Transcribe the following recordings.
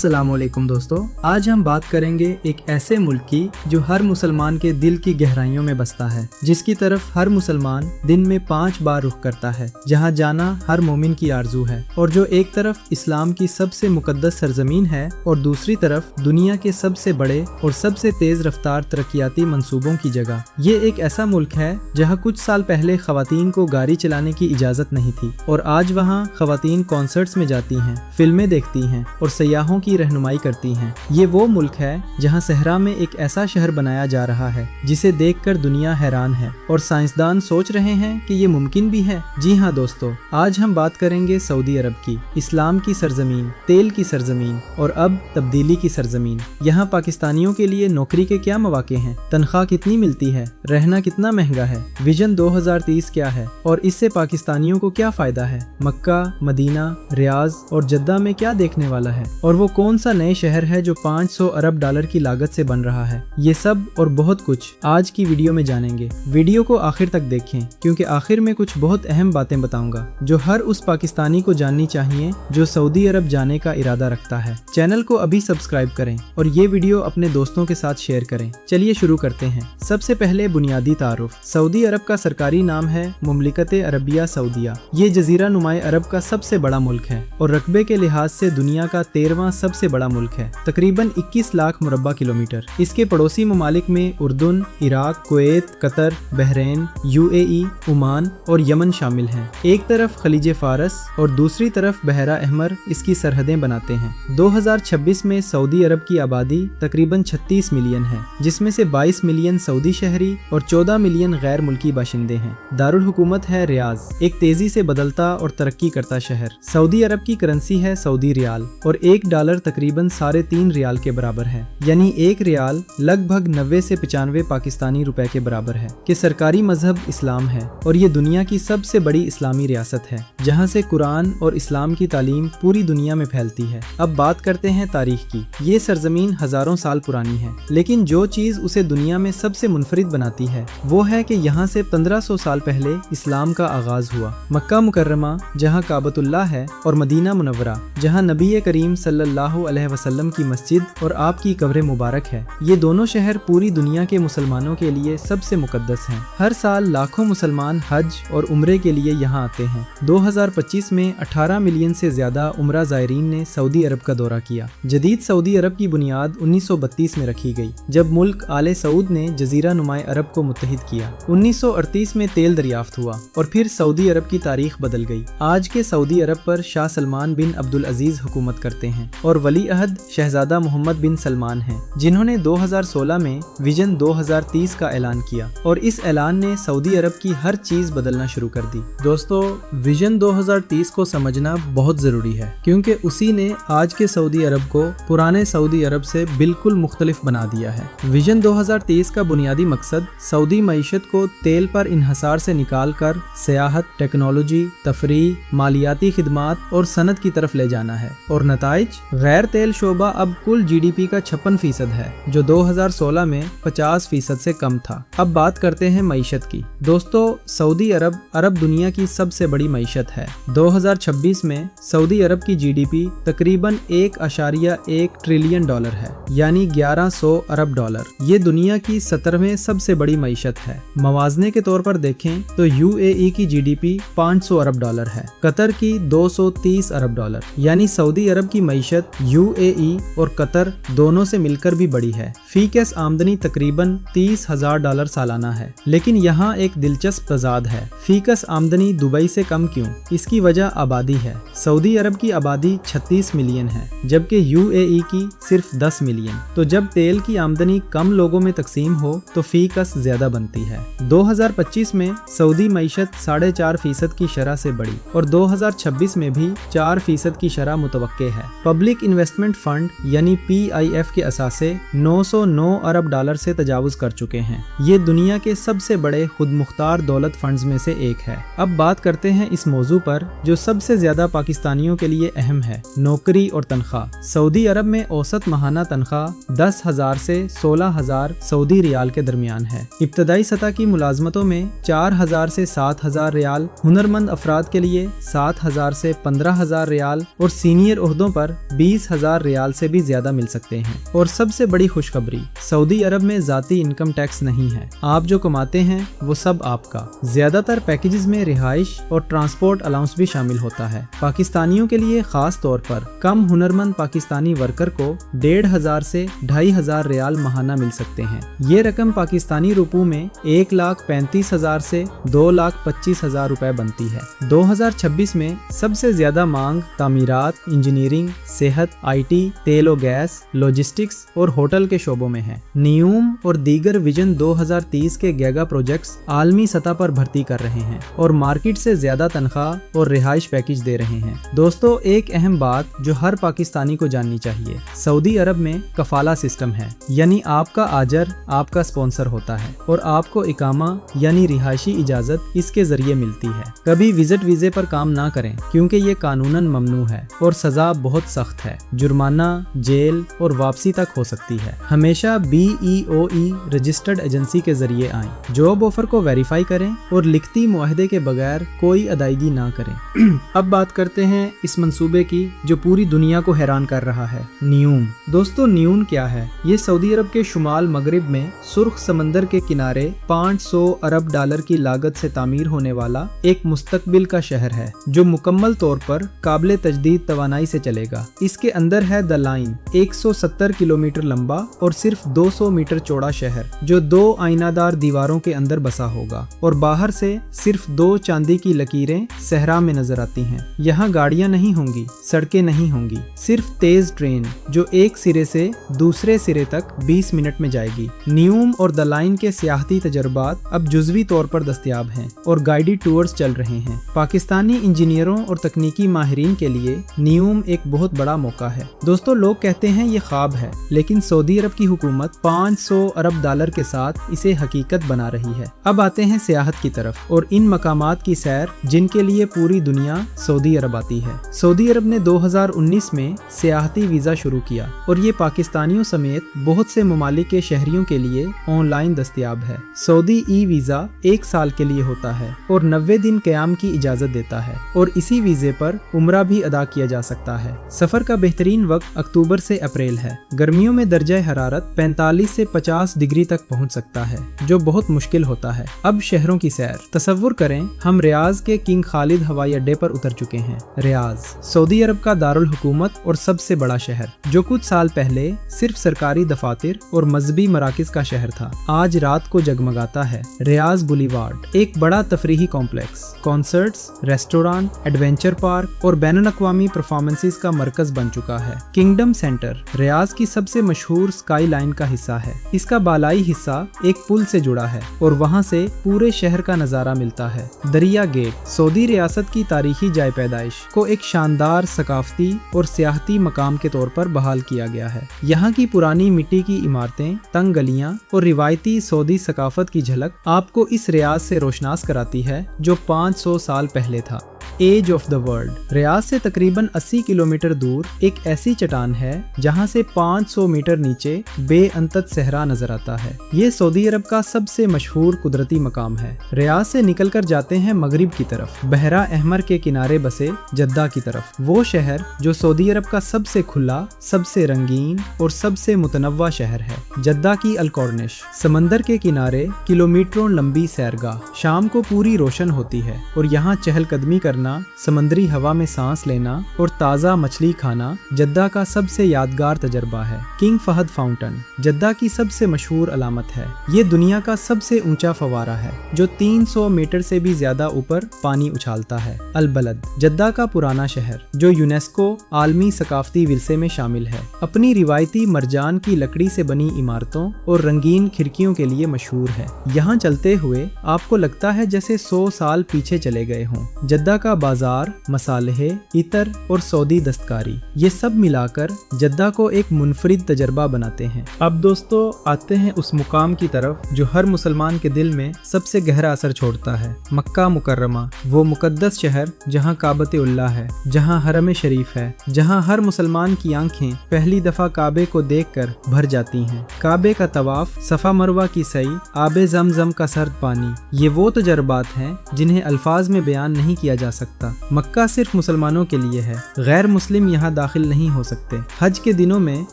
अस्सलाम वालेकुम दोस्तों, आज हम बात करेंगे एक ऐसे मुल्क की जो हर मुसलमान के दिल की गहराइयों में बसता है, जिसकी तरफ हर मुसलमान दिन में 5 बार रुख करता है, जहां जाना हर मोमिन की आरजू है, और जो एक तरफ इस्लाम की सबसे मुकद्दस सरजमीन है और दूसरी तरफ दुनिया के सबसे बड़े और सबसे तेज रफ्तार तरक्याती मंसूबों की जगह। ये एक ऐसा मुल्क है जहां कुछ साल पहले खवातीन को गाड़ी चलाने की इजाजत नहीं थी, और आज वहां खवातीन कॉन्सर्ट्स में जाती हैं, फिल्में देखती हैं और सयाहों की रहनुमाई करती हैं। ये वो मुल्क है जहां सहरा में एक ऐसा शहर बनाया जा रहा है जिसे देखकर दुनिया हैरान है और साइंसदान सोच रहे हैं कि ये मुमकिन भी है। जी हाँ दोस्तों, आज हम बात करेंगे सऊदी अरब की, इस्लाम की सरजमीन, तेल की सरजमीन और अब तब्दीली की सरजमीन। यहाँ पाकिस्तानियों के लिए नौकरी के क्या मौके हैं, तनख्वाह कितनी मिलती है, रहना कितना महंगा है, विजन 2030 क्या है और इससे पाकिस्तानियों को क्या फायदा है, मक्का, मदीना, रियाज और जद्दा में क्या देखने वाला है, और वो कौन सा नए शहर है जो 500 अरब डॉलर की लागत से बन रहा है। ये सब और बहुत कुछ आज की वीडियो में जानेंगे। वीडियो को आखिर तक देखें क्योंकि आखिर में कुछ बहुत अहम बातें बताऊंगा जो हर उस पाकिस्तानी को जाननी चाहिए जो सऊदी अरब जाने का इरादा रखता है। चैनल को अभी सब्सक्राइब करें और ये वीडियो अपने दोस्तों के साथ शेयर करें। चलिए शुरू करते हैं। सबसे पहले बुनियादी तारुफ। सऊदी अरब का सरकारी नाम है मुमलिकत अरबिया सऊदिया। ये जजीरा नुमाए अरब का सबसे बड़ा मुल्क है और रकबे के लिहाज से दुनिया का 13वां सबसे बड़ा मुल्क है, तकरीबन 21 लाख मुरब्बा किलोमीटर। इसके पड़ोसी ममालिक में उर्दून, Iraq, Kuwait, Qatar, Bahrain, UAE, Oman और यमन शामिल हैं। एक तरफ खलीज फारस और दूसरी तरफ बहरा अहमर इसकी सरहदें बनाते हैं। 2026 में सऊदी अरब की आबादी तकरीबन 36 मिलियन है, जिसमें से 22 मिलियन सऊदी शहरी और 14 मिलियन गैर मुल्की बाशिंदे हैं। दारुल हुकूमत है रियाज, एक तेजी से बदलता और तरक्की करता शहर। सऊदी अरब की करेंसी है सऊदी रियाल और $1 तकरीबन 3.5 रियाल के बराबर है, यानी 1 रियाल लगभग 90 से 95 पाकिस्तानी रुपए के बराबर है। कि सरकारी मजहब इस्लाम है और ये दुनिया की सबसे बड़ी इस्लामी रियासत है, जहाँ से कुरान और इस्लाम की तालीम पूरी दुनिया में फैलती है। अब बात करते हैं तारीख की। ये सरजमीन हजारों साल पुरानी है, लेकिन जो चीज उसे दुनिया में सबसे मुनफरिद बनाती है वो है कि यहाँ से 1500 साल पहले इस्लाम का आगाज हुआ। मक्का मुकर्रमा जहाँ काबतुल्लाह है और मदीना मुनव्वरा जहाँ नबी करीम सल्लल्लाहु अलैहि वसल्लम की मस्जिद और आपकी कब्र मुबारक है। ये दोनों शहर पूरी दुनिया के मुसलमानों के लिए सबसे मुकद्दस हैं। हर साल लाखों मुसलमान हज और उम्रे के लिए यहाँ आते हैं। 2025 में 18 मिलियन से ज्यादा उम्रा ज़ायरीन ने सऊदी अरब का दौरा किया। जदीद सऊदी अरब की बुनियाद 1932 में रखी गई, जब मुल्क आले सऊद ने जजीरा नुमाए अरब को मुत्तहिद किया। 1938 में तेल दरियाफ्त हुआ और फिर सऊदी अरब की तारीख बदल गई। आज के सऊदी अरब पर शाह सलमान बिन अब्दुल अजीज हुकूमत करते हैं और वली अहद शहजादा मोहम्मद बिन सलमान हैं, जिन्होंने 2016 में विजन 2030 का ऐलान किया और इस ऐलान ने सऊदी अरब की हर चीज बदलना शुरू कर दी। दोस्तों, विजन 2030 को समझना बहुत जरूरी है क्योंकि उसी ने आज के सऊदी अरब को पुराने सऊदी अरब से बिल्कुल मुख्तलिफ बना दिया है। विजन 2030 का बुनियादी मकसद सऊदी मईशत को तेल पर इन्हसार से निकाल कर सियाहत, टेक्नोलॉजी, तफरीह, मालियाती खिदमात और सनत की तरफ ले जाना है, और नताइज गैर तेल शोबा अब कुल GDP का 56% है, जो 2016 में 50% से कम था। अब बात करते हैं मईशत की। दोस्तों, सऊदी अरब दुनिया की सबसे बड़ी मईशत है। 2026 में सऊदी अरब की GDP तकरीबन $1.1 ट्रिलियन है, यानी 1100 अरब डॉलर। ये दुनिया की 17वें सबसे बड़ी मईशत है। मवाजने के तौर पर देखें तो UAE की GDP 500 अरब डॉलर है, कतर की 230 अरब डॉलर, यानी सऊदी अरब की मईशत UAE और कतर दोनों से मिलकर भी बड़ी है। फी कैश आमदनी तकरीबन $30,000 सालाना है, लेकिन यहाँ एक दिलचस्प तजाद है। फी कैश आमदनी दुबई से कम क्यों? इसकी वजह आबादी है। सऊदी अरब की आबादी 36 मिलियन है, जबकि UAE की सिर्फ 10 मिलियन। तो जब तेल की आमदनी कम लोगों में तकसीम हो तो फी कैश ज्यादा बनती है। 2025 में सऊदी मईशत 4.5% की शरह से बढ़ी और 2026 में भी 4% की शरह मुतवक्के है। पब्लिक इन्वेस्टमेंट फंड यानी PIF के असासे 909 अरब डॉलर से तजावुज कर चुके हैं। ये दुनिया के सबसे बड़े खुद मुख्तार दौलत फंड्स में से एक है। अब बात करते हैं इस मौजू पर जो सबसे ज्यादा पाकिस्तानियों के लिए अहम है, नौकरी और तनख्वाह। सऊदी अरब में औसत माहाना तनख्वाह 10,000 से 16,000 सऊदी रियाल के दरमियान है। इब्तदाई सतह की मुलाजमतों में 4,000 से 7,000 रियाल, हुनरमंद अफराद के लिए 7,000 से 15,000 रियाल और सीनियर ओहदों पर 20,000 रियाल से भी ज्यादा मिल सकते हैं। और सबसे बड़ी खुशखबरी, सऊदी अरब में जाती इनकम टैक्स नहीं है। आप जो कमाते हैं वो सब आपका। ज्यादातर पैकेजेस में रिहाइश और ट्रांसपोर्ट अलाउंस भी शामिल होता है। पाकिस्तानियों के लिए खास तौर पर कम हुनरमंद पाकिस्तानी वर्कर को 1,500 से 2,500 रियाल महाना मिल सकते हैं। ये रकम पाकिस्तानी रुपयों में 1,35,000 से 2,25,000 रुपए बनती है। 2026 में सबसे ज्यादा मांग तामीरात, इंजीनियरिंग, सेहत, IT, तेल और गैस, लॉजिस्टिक्स और होटल के शोबों में है। न्यूम और दीगर विजन 2030 के गैगा प्रोजेक्ट्स आलमी सतह पर भर्ती कर रहे हैं और मार्केट से ज्यादा तनख्वाह और रिहाइश पैकेज दे रहे हैं। दोस्तों, एक अहम बात जो हर पाकिस्तानी को जाननी चाहिए, सऊदी अरब में कफाला सिस्टम है, यानी आपका आजर आपका स्पॉन्सर होता है और आपको इकामा यानी रिहायशी इजाजत इसके जरिए मिलती है। कभी विजिट वीजे पर काम ना करें क्योंकि ये कानूनन ममनू है और सजा बहुत सख्त है। जुर्माना, जेल और वापसी तक हो सकती है। हमेशा BEOE रजिस्टर्ड एजेंसी के जरिए आएं। जॉब ऑफर को वेरीफाई करें और लिखती मुआहदे के बगैर कोई अदायगी ना करें। अब बात करते हैं इस मंसूबे की जो पूरी दुनिया को हैरान कर रहा है, न्यूम। दोस्तों, न्यूम क्या है? ये सऊदी अरब के शुमाल मगरिब में सुर्ख समंदर के किनारे 500 अरब डॉलर की लागत से तामीर होने वाला एक मुस्तकबिल का शहर है जो मुकम्मल तौर पर काबिल तजदीद तवानाई से चलेगा। इसके अंदर है द लाइन, 170 किलोमीटर लंबा और सिर्फ 200 मीटर चौड़ा शहर जो 2 आईनादार दीवारों के अंदर बसा होगा और बाहर से सिर्फ 2 चांदी की लकीरें सहरा में नजर आती हैं। यहाँ गाड़ियाँ नहीं होंगी, सड़कें नहीं होंगी, सिर्फ तेज ट्रेन जो एक सिरे से दूसरे सिरे तक 20 मिनट में जाएगी। न्यूम और द लाइन के सियाहती तजर्बात अब जुज़वी तौर पर दस्तयाब हैं और गाइडेड टूर्स चल रहे हैं। पाकिस्तानी इंजीनियरों और तकनीकी माहिरीन के लिए न्यूम एक बहुत बड़ा मौका है। दोस्तों, लोग कहते हैं ये ख्वाब है, लेकिन सऊदी अरब की हुकूमत 500 अरब डॉलर के साथ इसे हकीकत बना रही है। अब आते हैं सियाहत की तरफ और इन मकामात की सैर जिनके लिए पूरी दुनिया सऊदी अरब आती है। सऊदी अरब ने 2019 में सियाहती वीजा शुरू किया और ये पाकिस्तानियों समेत बहुत से ममालिक के शहरियों के लिए ऑनलाइन दस्तयाब है। सऊदी वीजा 1 साल के लिए होता है और 90 दिन क़याम की इजाजत देता है और इसी वीजे पर उम्रा भी अदा किया जा सकता है। सफर का बेहतरीन वक्त अक्टूबर से अप्रैल है। गर्मियों में दर्जा हरारत 45 से 50 डिग्री तक पहुंच सकता है जो बहुत मुश्किल होता है। अब शहरों की सैर। तसव्वुर करें, हम रियाज के किंग खालिद हवाई अड्डे पर उतर चुके हैं। रियाज सऊदी अरब का दारुल हुकूमत और सबसे बड़ा शहर जो कुछ साल पहले सिर्फ सरकारी दफातर और मजहबी मराकिज का शहर था, आज रात को जगमगाता है। रियाज बुलीवार्ड एक बड़ा तफरीही complex, concerts, restaurant, adventure park और बैनुल अक़वामी परफॉर्मेंसेस का मरकज बन चुका है। किंगडम सेंटर रियाज की सबसे मशहूर स्काई लाइन का हिस्सा है। इसका बालाई हिस्सा एक पुल से जुड़ा है और वहाँ से पूरे शहर का नजारा मिलता है। दरिया गेट सऊदी रियासत की तारीखी जाय पैदाइश को एक शानदार सकाफती और सियाहती मकाम के तौर पर बहाल किया गया है। यहाँ की पुरानी मिट्टी की इमारतें, तंग गलियाँ और रिवायती सऊदी सकाफत की झलक आपको इस रियाज से रोशनास कराती है जो 500 साल पहले था। एज ऑफ द वर्ल्ड रियाज से तकरीबन 80 किलोमीटर दूर एक ऐसी चट्टान है जहां से 500 मीटर नीचे बेअंतत सहरा नजर आता है। ये सऊदी अरब का सबसे मशहूर कुदरती मकाम है। रियाज से निकलकर जाते हैं मगरिब की तरफ, बहरा अहमर के किनारे बसे जद्दा की तरफ, वो शहर जो सऊदी अरब का सबसे खुला, सबसे रंगीन और सबसे मुतनव्वा शहर है। जद्दा की अलकॉर्निश समंदर के किनारे किलोमीटरों लंबी सैरगाह शाम को पूरी रोशन होती है और यहाँ चहलकदमी करना, समंदरी हवा में सांस लेना और ताज़ा मछली खाना जद्दा का सबसे यादगार तजर्बा है। किंग फहद फाउंटेन जद्दा की सबसे मशहूर अलामत है। ये दुनिया का सबसे ऊंचा फवारा है जो 300 मीटर से भी ज्यादा ऊपर पानी उछालता है। अल-बलद जद्दा का पुराना शहर जो यूनेस्को आलमी सकाफती विरसे में शामिल है, अपनी रिवायती मरजान की लकड़ी से बनी इमारतों और रंगीन खिड़कियों के लिए मशहूर है। यहाँ चलते हुए आपको लगता है जैसे 100 साल पीछे चले गए हों। जद्दा का बाजार, मसाले, इतर और सऊदी दस्तकारी, ये सब मिलाकर जद्दा को एक मुनफरिद तजर्बा बनाते हैं। अब दोस्तों आते हैं उस मुकाम की तरफ जो हर मुसलमान के दिल में सबसे गहरा असर छोड़ता है, मक्का मुकर्रमा, वो मुकद्दस शहर जहाँ काबत-उल्लाह है, जहाँ हरम शरीफ है, जहाँ हर मुसलमान की आंखें पहली दफा काबे को देखकर भर जाती हैं। काबे का तवाफ, सफा मरवा की सई, आबे जमजम का सर्द पानी, ये वो तजर्बात हैं जिन्हें अल्फाज में बयान नहीं किया जा सकता। सकता। मक्का सिर्फ मुसलमानों के लिए है, गैर मुस्लिम यहाँ दाखिल नहीं हो सकते। हज के दिनों में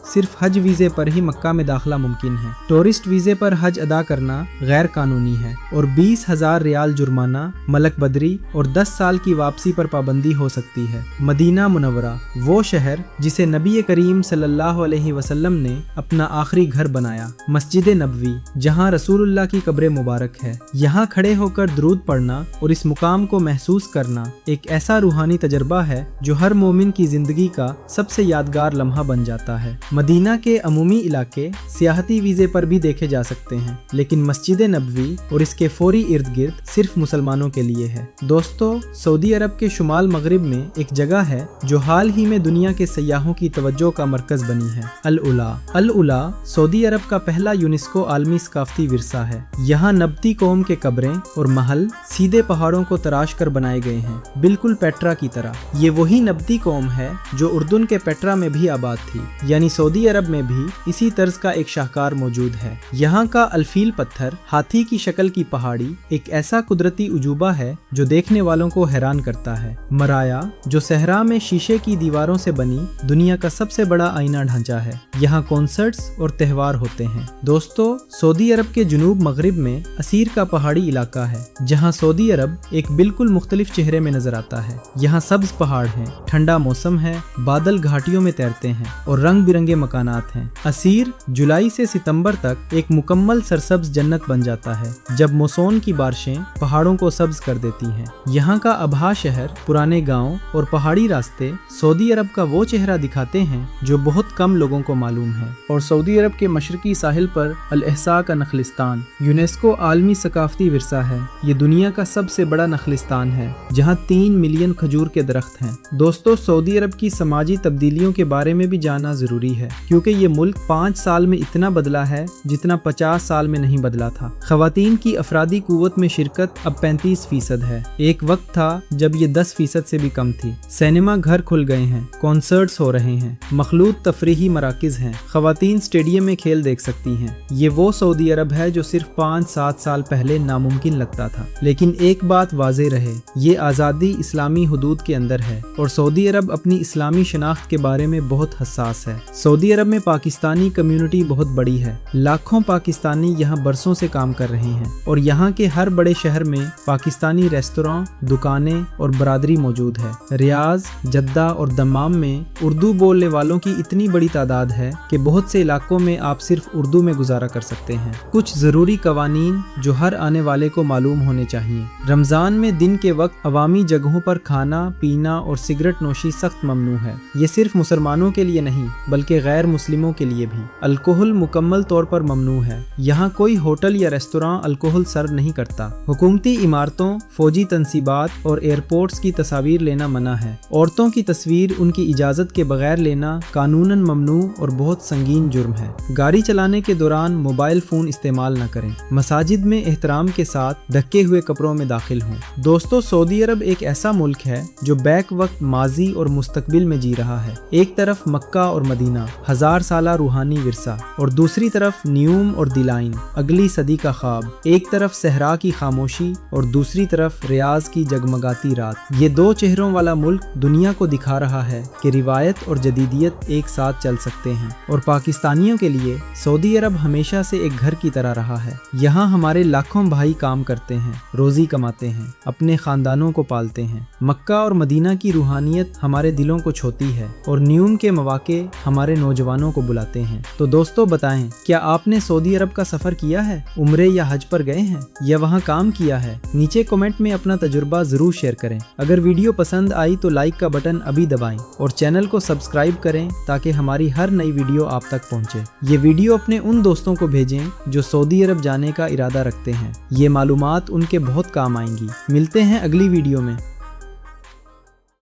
सिर्फ हज वीजे पर ही मक्का में दाखिला मुमकिन है। टूरिस्ट वीजे पर हज अदा करना गैर कानूनी है और 20,000 रियाल जुर्माना, मलक बदरी और 10 साल की वापसी पर पाबंदी हो सकती है। मदीना मुनव्वरा, वो शहर जिसे नबी करीम सल्लल्लाहु अलैहि वसल्लम ने अपना आखिरी घर बनाया। मस्जिद नबवी, जहाँ रसूलुल्लाह की कब्र मुबारक है। यहाँ खड़े होकर दरूद पढ़ना और इस मुकाम को महसूस करना एक ऐसा रूहानी तजर्बा है जो हर मोमिन की जिंदगी का सबसे यादगार लम्हा बन जाता है। मदीना के अमूमी इलाके सियाहती वीजे पर भी देखे जा सकते हैं, लेकिन मस्जिद नबवी और इसके फौरी इर्द गिर्द सिर्फ मुसलमानों के लिए है। दोस्तों, सऊदी अरब के शुमाल मगरिब में एक जगह है जो हाल ही में दुनिया के सयाहों की तवज्जो का मरकज बनी है। अल उला। अल उला सऊदी अरब का पहला यूनेस्को आलमी सकाफती विरसा है। यहाँ नबती कौम के कब्रें और महल सीधे पहाड़ों को तराश कर बनाए गए हैं, बिल्कुल पेट्रा की तरह। ये वही नबती कौम है जो उर्दून के पेट्रा में भी आबाद थी, यानी सऊदी अरब में भी इसी तर्ज का एक शाहकार मौजूद है। यहाँ का अल्फील पत्थर, हाथी की शक्ल की पहाड़ी, एक ऐसा कुदरती उजूबा है जो देखने वालों को हैरान करता है। मराया, जो सहरा में शीशे की दीवारों से बनी दुनिया का सबसे बड़ा आईना ढांचा है। यहाँ कॉन्सर्ट्स और त्यौहार होते हैं। दोस्तों, सऊदी अरब के जुनूब मगरिब में असीर का पहाड़ी इलाका है, जहाँ सऊदी अरब एक बिल्कुल मुख्तलिफ चेहरे में नजर आता है। यहाँ सब्ज पहाड़ हैं, ठंडा मौसम है, बादल घाटियों में तैरते हैं और रंग बिरंगे मकानात हैं। असीर जुलाई से सितंबर तक एक मुकम्मल सरसब्ज जन्नत बन जाता है, जब मौसोन की बारिशें पहाड़ों को सब्ज कर देती हैं। यहाँ का अबहा शहर, पुराने गांव और पहाड़ी रास्ते सऊदी अरब का वो चेहरा दिखाते हैं जो बहुत कम लोगों को मालूम है। और सऊदी अरब के मशरकी साहिल पर अल एहसा का नखलिस्तान यूनेस्को आलमी सकाफती विरसा है। ये दुनिया का सबसे बड़ा नखलिस्तान है, जहाँ 3 मिलियन खजूर के दरख्त हैं। दोस्तों, सऊदी अरब की समाजी तब्दीलियों के बारे में भी जानना जरूरी है, क्योंकि ये मुल्क 5 साल में इतना बदला है जितना 50 साल में नहीं बदला था। खवातीन की अफरादी कुव्वत में शिरकत अब 35% है। एक वक्त था जब ये 10% से भी कम थी। सिनेमा घर खुल गए हैं, कॉन्सर्ट्स हो रहे हैं, मखलूत तफरीही मराकिज हैं, खवातीन स्टेडियम में खेल देख सकती हैं। ये वो सऊदी अरब है जो सिर्फ 5-7 साल पहले नामुमकिन लगता था। लेकिन एक बात वाज़ेह रहे, ये आज़ादी इस्लामी हुदूद के अंदर है और सऊदी अरब अपनी इस्लामी शनाख्त के बारे में बहुत हसास है। सऊदी अरब में पाकिस्तानी कम्युनिटी बहुत बड़ी है। लाखों पाकिस्तानी यहाँ बरसों से काम कर रहे हैं और यहाँ के हर बड़े शहर में पाकिस्तानी रेस्तोरां, दुकानें और बरादरी मौजूद है। रियाज, जद्दा और दम्माम में उर्दू बोलने वालों की इतनी बड़ी तादाद है कि बहुत से इलाकों में आप सिर्फ उर्दू में गुजारा कर सकते हैं। कुछ ज़रूरी कवानीन जो हर आने वाले को मालूम होने चाहिए। रमज़ान में दिन के वक्त अवामी जगहों पर खाना पीना और सिगरेट नोशी सख्त ममनू है। ये सिर्फ मुसलमानों के लिए नहीं बल्कि गैर मुस्लिमों के लिए भी। अल्कोहल मुकम्मल तौर पर ममनू है। यहाँ कोई होटल या रेस्तोरां अल्कोहल सर्व नहीं करता। हुकूमती इमारतों, फौजी तंसीबात और एयरपोर्ट्स की तस्वीर लेना मना है। औरतों की तस्वीर उनकी इजाज़त के बगैर लेना कानूनन ममनू और बहुत संगीन जुर्म है। गाड़ी चलाने के दौरान मोबाइल फ़ोन इस्तेमाल न करें। मसाजिद में एहतराम के साथ ढके हुए कपड़ों में दाखिल हों। दोस्तों, सऊदी अरब एक ऐसा मुल्क है जो बैक वक्त माजी और मुस्तकबिल में जी रहा है। एक तरफ मक्का और मदीना, 1000 साला रूहानी विरसा, और दूसरी तरफ न्यूम और दिलाइन, अगली सदी का ख्वाब। एक तरफ सहरा की खामोशी और दूसरी तरफ रियाज की जगमगाती रात। ये दो चेहरों वाला मुल्क दुनिया को दिखा रहा है कि रिवायत और जदीदियत एक साथ चल सकते हैं। और पाकिस्तानियों के लिए सऊदी अरब हमेशा से एक घर की तरह रहा है। यहाँ हमारे लाखों भाई काम करते हैं, रोजी कमाते हैं, अपने खानदानों को पालते हैं। मक्का और मदीना की रूहानियत हमारे दिलों को छूती है और न्यूम के मौके हमारे नौजवानों को बुलाते हैं। तो दोस्तों बताएं, क्या आपने सऊदी अरब का सफर किया है, उम्रे या हज पर गए हैं या वहाँ काम किया है? नीचे कमेंट में अपना तजुर्बा जरूर शेयर करें। अगर वीडियो पसंद आई तो लाइक का बटन अभी दबाएं और चैनल को सब्सक्राइब करें ताकि हमारी हर नई वीडियो आप तक पहुँचे। ये वीडियो अपने उन दोस्तों को भेजें जो सऊदी अरब जाने का इरादा रखते हैं। ये मालूमात उनके बहुत काम आएंगी। मिलते हैं अगली वीडियो में।